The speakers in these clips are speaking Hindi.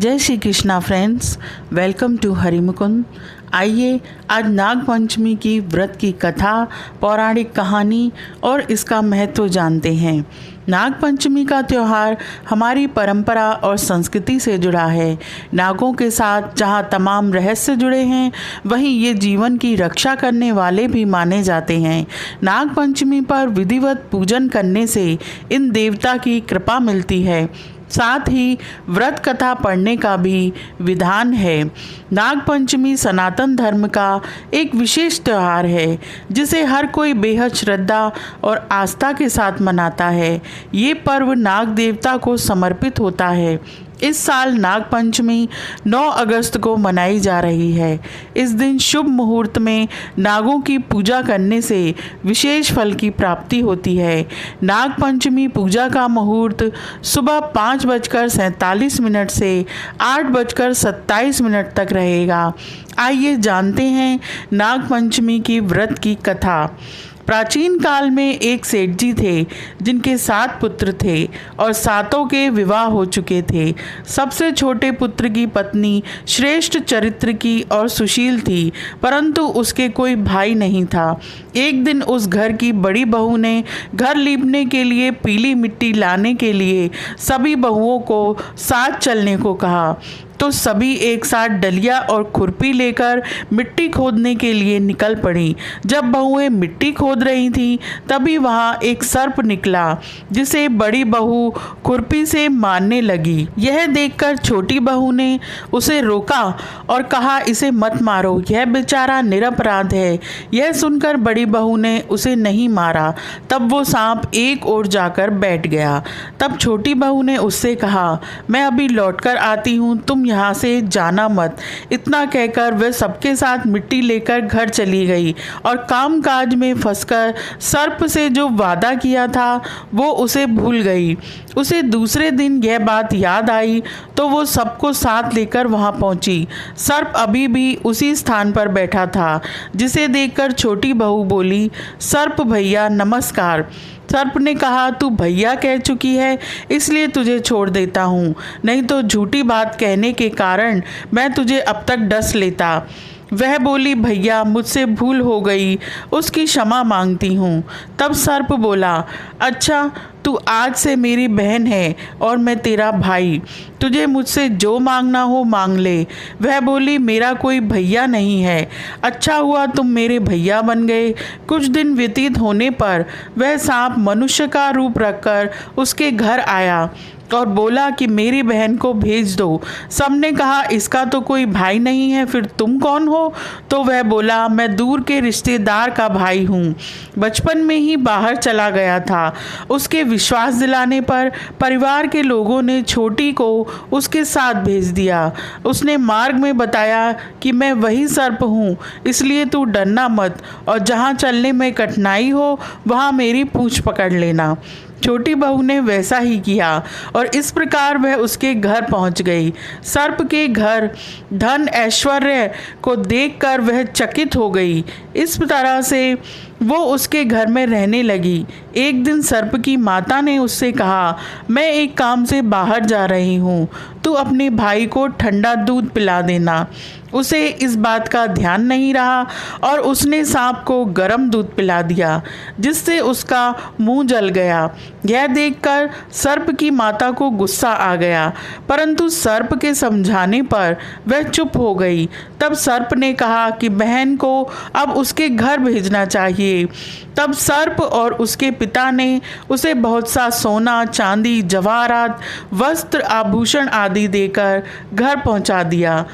जय Shri Krishna friends, welcome to Harimukund. आइए आज नाग पंचमी की व्रत की कथा, पौराणिक कहानी और इसका महत्व जानते हैं। नाग पंचमी का त्यौहार हमारी परंपरा और संस्कृति से जुड़ा है। नागों के साथ जहाँ तमाम रहस्य जुड़े हैं, वहीं ये जीवन की रक्षा करने वाले भी माने जाते हैं। नाग पंचमी पर विधिवत पूजन करने से इन देवता की कृपा मिलती है। साथ ही व्रत कथा पढ़ने का भी विधान है। नाग पंचमी सनातन धर्म का एक विशेष त्यौहार है, जिसे हर कोई बेहद श्रद्धा और आस्था के साथ मनाता है। ये पर्व नाग देवता को समर्पित होता है। इस साल नाग पंचमी 9 अगस्त को मनाई जा रही है। इस दिन शुभ मुहूर्त में नागों की पूजा करने से विशेष फल की प्राप्ति होती है। नाग पंचमी पूजा का मुहूर्त सुबह 5:47 से 8:27 तक रहेगा। आइए जानते हैं नाग पंचमी की व्रत की कथा। प्राचीन काल में एक सेठ जी थे, जिनके 7 पुत्र थे और 7 के विवाह हो चुके थे। सबसे छोटे पुत्र की पत्नी श्रेष्ठ चरित्र की और सुशील थी, परंतु उसके कोई भाई नहीं था। एक दिन उस घर की बड़ी बहू ने घर लीपने के लिए पीली मिट्टी लाने के लिए सभी बहुओं को साथ चलने को कहा, तो सभी एक साथ डलिया और खुरपी लेकर मिट्टी खोदने के लिए निकल पड़ी। जब बहुएं मिट्टी खोद रही थीं, तभी वहां एक सर्प निकला, जिसे बड़ी बहू खुरपी से मारने लगी। यह देखकर छोटी बहू ने उसे रोका और कहा, इसे मत मारो, यह बेचारा निरपराध है। यह सुनकर बड़ी बहू ने उसे नहीं मारा। तब वो सांप एक ओर जाकर बैठ गया। तब छोटी बहू ने उससे कहा, मैं अभी लौटकर आती हूँ, तुम यहाँ से जाना मत। इतना कहकर वह सबके साथ मिट्टी लेकर घर चली गई और कामकाज में फंसकर सर्प से जो वादा किया था वो उसे भूल गई। उसे दूसरे दिन यह बात याद आई, तो वो सबको साथ लेकर वहाँ पहुँची। सर्प अभी भी उसी स्थान पर बैठा था, जिसे देखकर छोटी बहू बोली, सर्प भैया नमस्कार। सर्प ने कहा, तू भैया कह चुकी है, इसलिए तुझे छोड़ देता हूँ, नहीं तो झूठी बात कहने के कारण मैं तुझे अब तक डस लेता। वह बोली, भैया मुझसे भूल हो गई, उसकी क्षमा मांगती हूँ। तब सर्प बोला, अच्छा तू आज से मेरी बहन है और मैं तेरा भाई, तुझे मुझसे जो मांगना हो मांग ले। वह बोली, मेरा कोई भैया नहीं है। अच्छा हुआ तुम मेरे भैया बन गए। कुछ दिन व्यतीत होने पर वह सांप मनुष्य का रूप रखकर उसके घर आया और बोला कि मेरी बहन को भेज दो। सबने कहा, इसका तो कोई भाई नहीं है, फिर तुम कौन हो? तो वह बोला, मैं दूर के रिश्तेदार का भाई हूँ, बचपन में ही बाहर चला गया था। उसके विश्वास दिलाने पर परिवार के लोगों ने छोटी को उसके साथ भेज दिया। उसने मार्ग में बताया कि मैं वही सर्प हूँ, इसलिए तू डरना मत और जहाँ चलने में कठिनाई हो वहाँ मेरी पूँछ पकड़ लेना। छोटी बहू ने वैसा ही किया और इस प्रकार वह उसके घर पहुंच गई। सर्प के घर धन ऐश्वर्य को देखकर वह चकित हो गई। इस तरह से वो उसके घर में रहने लगी। एक दिन सर्प की माता ने उससे कहा, मैं एक काम से बाहर जा रही हूँ, तू अपने भाई को ठंडा दूध पिला देना। उसे इस बात का ध्यान नहीं रहा और उसने सांप को गर्म दूध पिला दिया, जिससे उसका मुंह जल गया। यह देखकर सर्प की माता को गुस्सा आ गया, परंतु सर्प के समझाने पर वह चुप हो गई। तब सर्प ने कहा कि बहन को अब उसके घर भेजना चाहिए। तब सर्प और उसके पिता ने उसे बहुत सा सोना, चांदी, जवाहरात, वस्त्र, आभूषण आदि देकर घर पहुंचा दिया।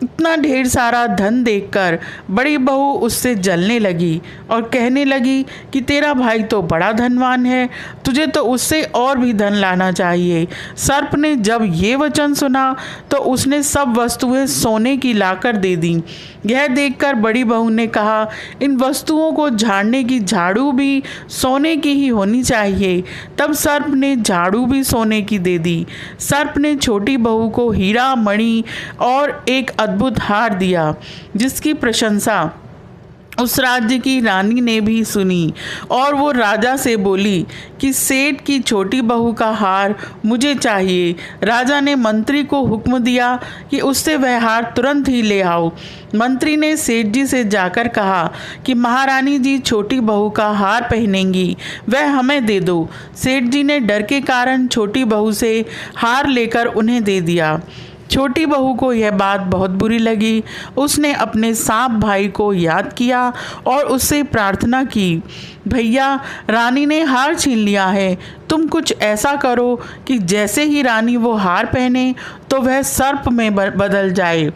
इतना ढेर सारा धन देखकर बड़ी बहू उससे जलने लगी और कहने लगी कि तेरा भाई तो बड़ा धनवान है, तुझे तो उससे और भी धन लाना चाहिए। सर्प ने जब ये वचन सुना तो उसने सब वस्तुएं सोने की लाकर दे दी। यह देखकर बड़ी बहू ने कहा, इन वस्तुओं को झाड़ने की झाड़ू भी सोने की ही होनी चाहिए। तब सर्प ने झाड़ू भी सोने की दे दी। सर्प ने छोटी बहू को हीरा, मणि और एक अद्भुत हार दिया, जिसकी प्रशंसा उस राज्य की रानी ने भी सुनी और वो राजा से बोली कि सेठ की छोटी बहू का हार मुझे चाहिए। राजा ने मंत्री को हुक्म दिया कि उससे वह हार तुरंत ही ले आओ। मंत्री ने सेठ जी से जाकर कहा कि महारानी जी छोटी बहू का हार पहनेंगी, वह हमें दे दो। सेठ जी ने डर के कारण छोटी बहू से हार लेकर उन्हें दे दिया। छोटी बहू को यह बात बहुत बुरी लगी। उसने अपने सांप भाई को याद किया और उससे प्रार्थना की, भैया, रानी ने हार छीन लिया है, तुम कुछ ऐसा करो कि जैसे ही रानी वो हार पहने तो वह सर्प में बदल जाए।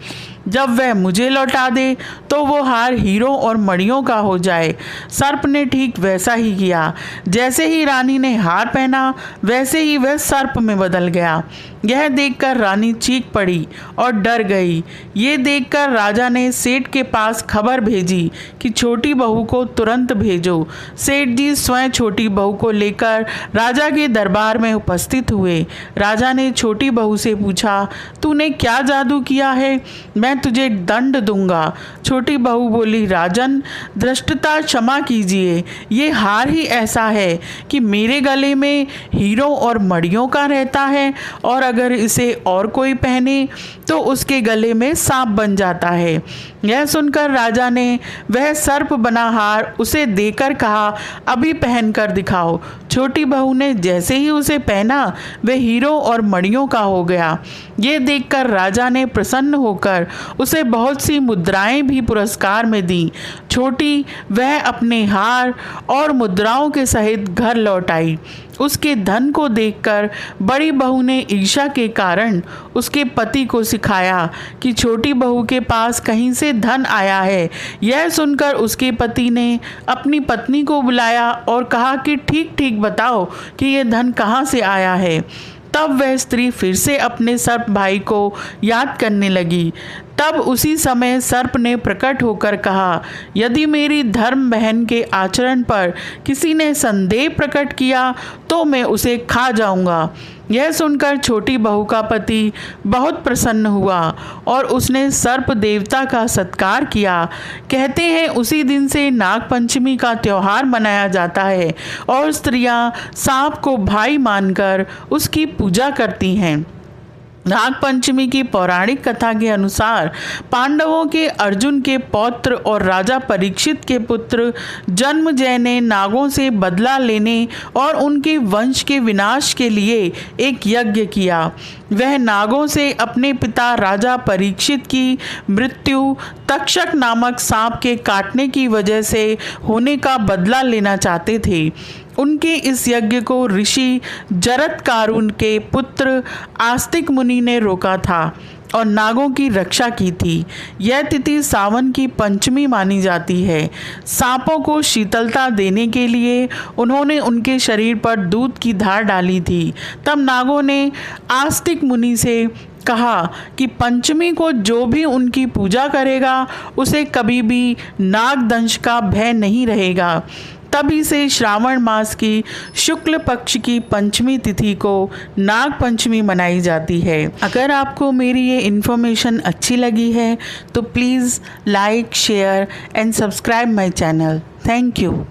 जब वह मुझे लौटा दे तो वो हार हीरों और मणियों का हो जाए। सर्प ने ठीक वैसा ही किया। जैसे ही रानी ने हार पहना वैसे ही वह सर्प में बदल गया। यह देखकर रानी चीख पड़ी और डर गई। ये देखकर राजा ने सेठ के पास खबर भेजी कि छोटी बहू को तुरंत भेजो। सेठ जी स्वयं छोटी बहू को लेकर राजा के दरबार में उपस्थित हुए। राजा ने छोटी बहू से पूछा, तूने क्या जादू किया है? मैं तुझे दंड दूंगा। छोटी बहू बोली, राजन, धृष्टता क्षमा कीजिए, ये हार ही ऐसा है कि मेरे गले में हीरों और मणियों का रहता है और अगर इसे और कोई पहने तो उसके गले में सांप बन जाता है। यह सुनकर राजा ने वह सर्प बना हार उसे देकर कहा, अभी पहन कर दिखाओ। छोटी बहू ने जैसे ही उसे पहना वह हीरों और मणियों का हो गया। ये देखकर राजा ने प्रसन्न होकर उसे बहुत सी मुद्राएं भी पुरस्कार में दी। छोटी वह अपने हार और मुद्राओं के सहित घर लौट आई। उसके धन को देखकर बड़ी बहू ने ईर्ष्या के कारण उसके पति को सिखाया कि छोटी बहू के पास कहीं से धन आया है। यह सुनकर उसके पति ने अपनी पत्नी को बुलाया और कहा कि ठीक ठीक बताओ कि यह धन कहाँ से आया है। तब वह स्त्री फिर से अपने सर्प भाई को याद करने लगी। तब उसी समय सर्प ने प्रकट होकर कहा, यदि मेरी धर्म बहन के आचरण पर किसी ने संदेह प्रकट किया तो मैं उसे खा जाऊंगा। यह सुनकर छोटी बहू का पति बहुत प्रसन्न हुआ और उसने सर्प देवता का सत्कार किया। कहते हैं उसी दिन से नाग पंचमी का त्योहार मनाया जाता है और स्त्रियां सांप को भाई मानकर उसकी पूजा करती हैं। नाग पंचमी की पौराणिक कथा के अनुसार पांडवों के अर्जुन के पौत्र और राजा परीक्षित के पुत्र जन्मजय ने नागों से बदला लेने और उनके वंश के विनाश के लिए एक यज्ञ किया। वह नागों से अपने पिता राजा परीक्षित की मृत्यु तक्षक नामक सांप के काटने की वजह से होने का बदला लेना चाहते थे। उनके इस यज्ञ को ऋषि जरत्कारुन के पुत्र आस्तिक मुनि ने रोका था और नागों की रक्षा की थी। यह तिथि सावन की पंचमी मानी जाती है। सांपों को शीतलता देने के लिए उन्होंने उनके शरीर पर दूध की धार डाली थी। तब नागों ने आस्तिक मुनि से कहा कि पंचमी को जो भी उनकी पूजा करेगा उसे कभी भी नागदंश का भय नहीं रहेगा। तभी से श्रावण मास की शुक्ल पक्ष की पंचमी तिथि को नाग पंचमी मनाई जाती है। अगर आपको मेरी ये इन्फॉर्मेशन अच्छी लगी है तो please like, share and subscribe my channel. Thank you.